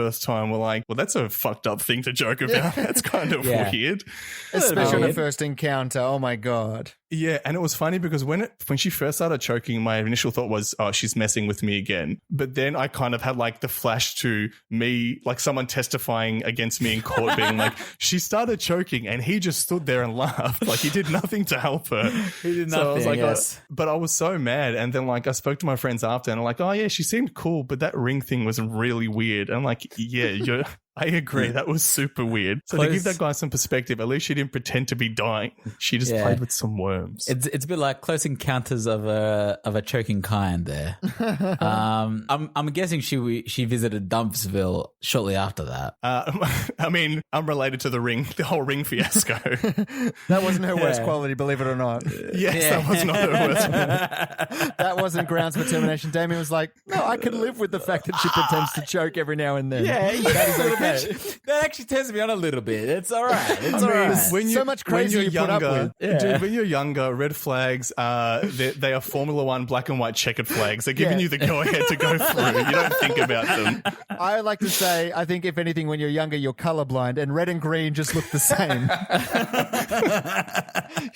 first time were like, well, that's a fucked up thing to joke about. That's kind of weird. Especially on a first encounter. Oh, my God. Yeah, and it was funny because when she first started choking, my initial thought was, oh, she's messing with me again. But then I kind of had like the flash to me, like someone testifying against me in court being like, she started choking and he just stood there and laughed. Like he did nothing to help her. He did nothing, so I was like, yes. but I was so mad. And then like I spoke to my friends after and I'm like, oh yeah, she seemed cool, but that ring thing was really weird. And I'm like, yeah, I agree. That was super weird. So to give that guy some perspective, at least she didn't pretend to be dying. She just played with some worms. It's a bit like Close Encounters of a Choking Kind there. I'm guessing she visited Dumpsville shortly after that. I mean, I'm related to the whole ring fiasco. That wasn't her worst quality, believe it or not. Yes, that was not her worst quality. That wasn't grounds for termination. Damien was like, no, I can live with the fact that she pretends to choke every now and then. Yeah, that is okay. That actually turns me on a little bit. It's all right. It's all right. So much crazy you put up with. Dude, when you're younger, red flags, they are Formula One black and white checkered flags. They're giving you the go-ahead to go through. You don't think about them. I like to say, I think if anything, when you're younger, you're colorblind, and red and green just look the same.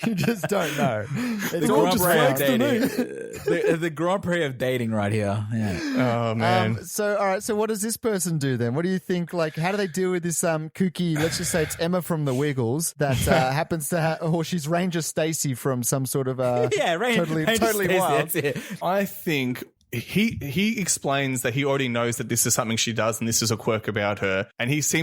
You just don't know. It's all just flags to me. The Grand Prix of dating right here. Yeah. Oh, man. So, all right. So what does this person do then? What do you think? Like, how do they deal with this kooky, let's just say it's Emma from the Wiggles that happens to have, or she's Ranger Stacy from some sort of totally Stacey, wild. that's it. I think he explains that he already knows that this is something she does and this is a quirk about her. And he's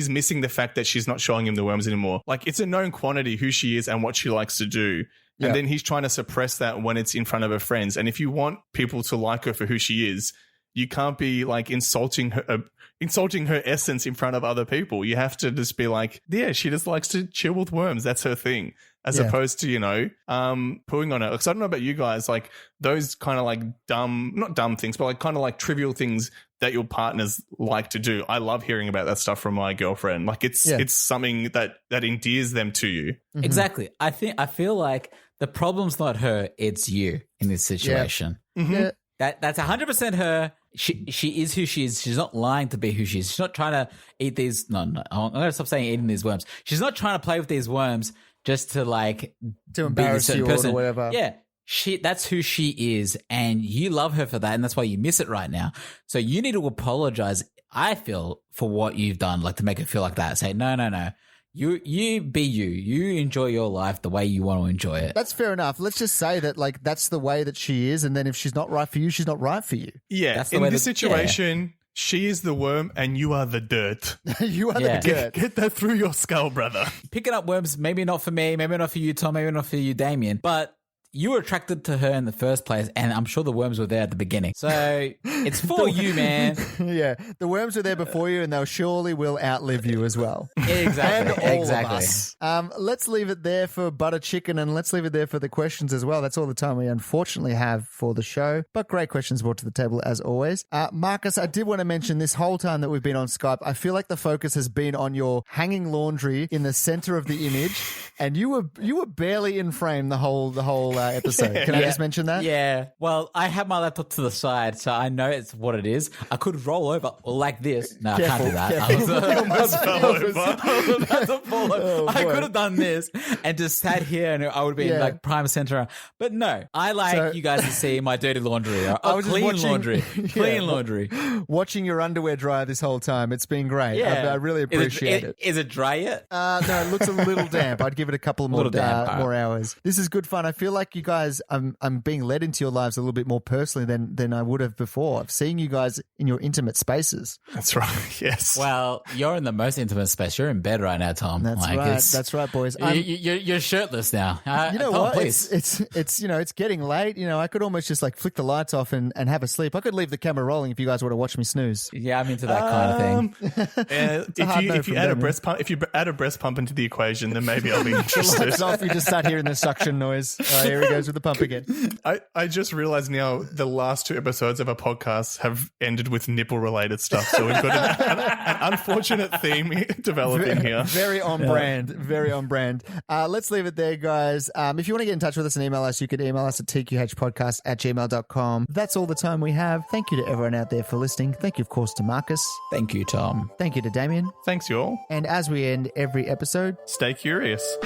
missing the fact that she's not showing him the worms anymore. Like it's a known quantity who she is and what she likes to do. And then he's trying to suppress that when it's in front of her friends. And if you want people to like her for who she is, you can't be like insulting her essence in front of other people. You have to just be like, yeah, she just likes to chill with worms. That's her thing. As opposed to, pooing on her. Because I don't know about you guys, like those kind of like not dumb things, but like kind of like trivial things that your partners like to do. I love hearing about that stuff from my girlfriend. Like it's something that endears them to to you. Exactly. I feel like the problem's not her, it's you in this situation. Yeah. Mm-hmm. Yeah. That's 100% her. She is who she is. She's not lying to be who she is. She's not trying to eat these. No. I'm going to stop saying eating these worms. She's not trying to play with these worms just to like to embarrass you or whatever. Yeah. That's who she is, and you love her for that, and that's why you miss it right now. So you need to apologize, I feel, for what you've done, like to make it feel like that. Say, no. You be you. You enjoy your life the way you want to enjoy it. That's fair enough. Let's just say that like that's the way that she is, and then if she's not right for you, she's not right for you. Yeah. In this situation, she is the worm and you are the dirt. You are the dirt. Get that through your skull, brother. Picking up worms, maybe not for me, maybe not for you, Tom, maybe not for you, Damien, but you were attracted to her in the first place, and I'm sure the worms were there at the beginning. So it's for you, man. Yeah, the worms were there before you, and they surely will outlive you as well. Exactly. And all of us. Let's leave it there for butter chicken, and let's leave it there for the questions as well. That's all the time we unfortunately have for the show, but great questions brought to the table as always. Marcus, I did want to mention this whole time that we've been on Skype, I feel like the focus has been on your hanging laundry in the center of the image, and you were barely in frame the whole episode. Can I just mention that? Yeah. Well, I have my laptop to the side, so I know it's what it is. I could roll over like this. No, I can't do that. I could have done this and just sat here and I would be in like prime center. But no, I like you guys to see my dirty laundry. Clean laundry. Watching your underwear dry this whole time. It's been great. Yeah. I really appreciate it. Is it dry yet? No, it looks a little damp. I'd give it a couple more hours. This is good fun. I feel like you guys, I'm being led into your lives a little bit more personally than I would have before. I've seen you guys in your intimate spaces. That's right. Yes. Well, you're in the most intimate space. You're in bed right now, Tom. That's right. That's right, boys. You're shirtless now. You know Tom, what? Please. It's getting late. I could almost just like flick the lights off and have a sleep. I could leave the camera rolling if you guys want to watch me snooze. Yeah, I'm into that kind of thing. If you add a breast pump into the equation, then maybe I'll be be interested. Lights off, you just start hearing the suction noise. Oh, here he goes with the pump again. I just realized now the last 2 episodes of our podcast have ended with nipple-related stuff. So we've got an unfortunate theme developing here. Very on brand. Very on brand. Let's leave it there, guys. If you want to get in touch with us and email us, you could email us at tqhpodcast@gmail.com. That's all the time we have. Thank you to everyone out there for listening. Thank you, of course, to Marcus. Thank you, Tom. Thank you to Damien. Thanks, you all. And as we end every episode, Stay curious.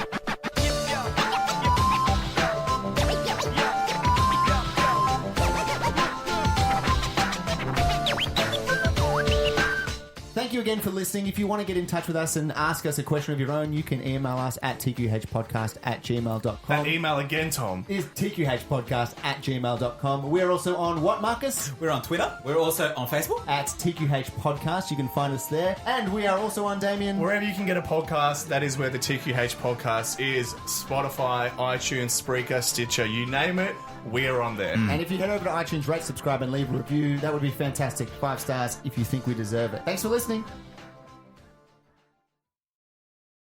thank you again for listening. If you want to get in touch with us and ask us a question of your own, you can email us at tqhpodcast@gmail.com. That email again, Tom. Is tqhpodcast@gmail.com. We're also on what, Marcus? We're on Twitter. We're also on Facebook. At TQH Podcast. You can find us there. And we are also on, Damien. Wherever you can get a podcast, that is where the TQH podcast is. Spotify, iTunes, Spreaker, Stitcher, you name it, we're on there. And if you head over to iTunes, rate, subscribe, and leave a review, that would be fantastic. 5 stars if you think we deserve it. Thanks for listening.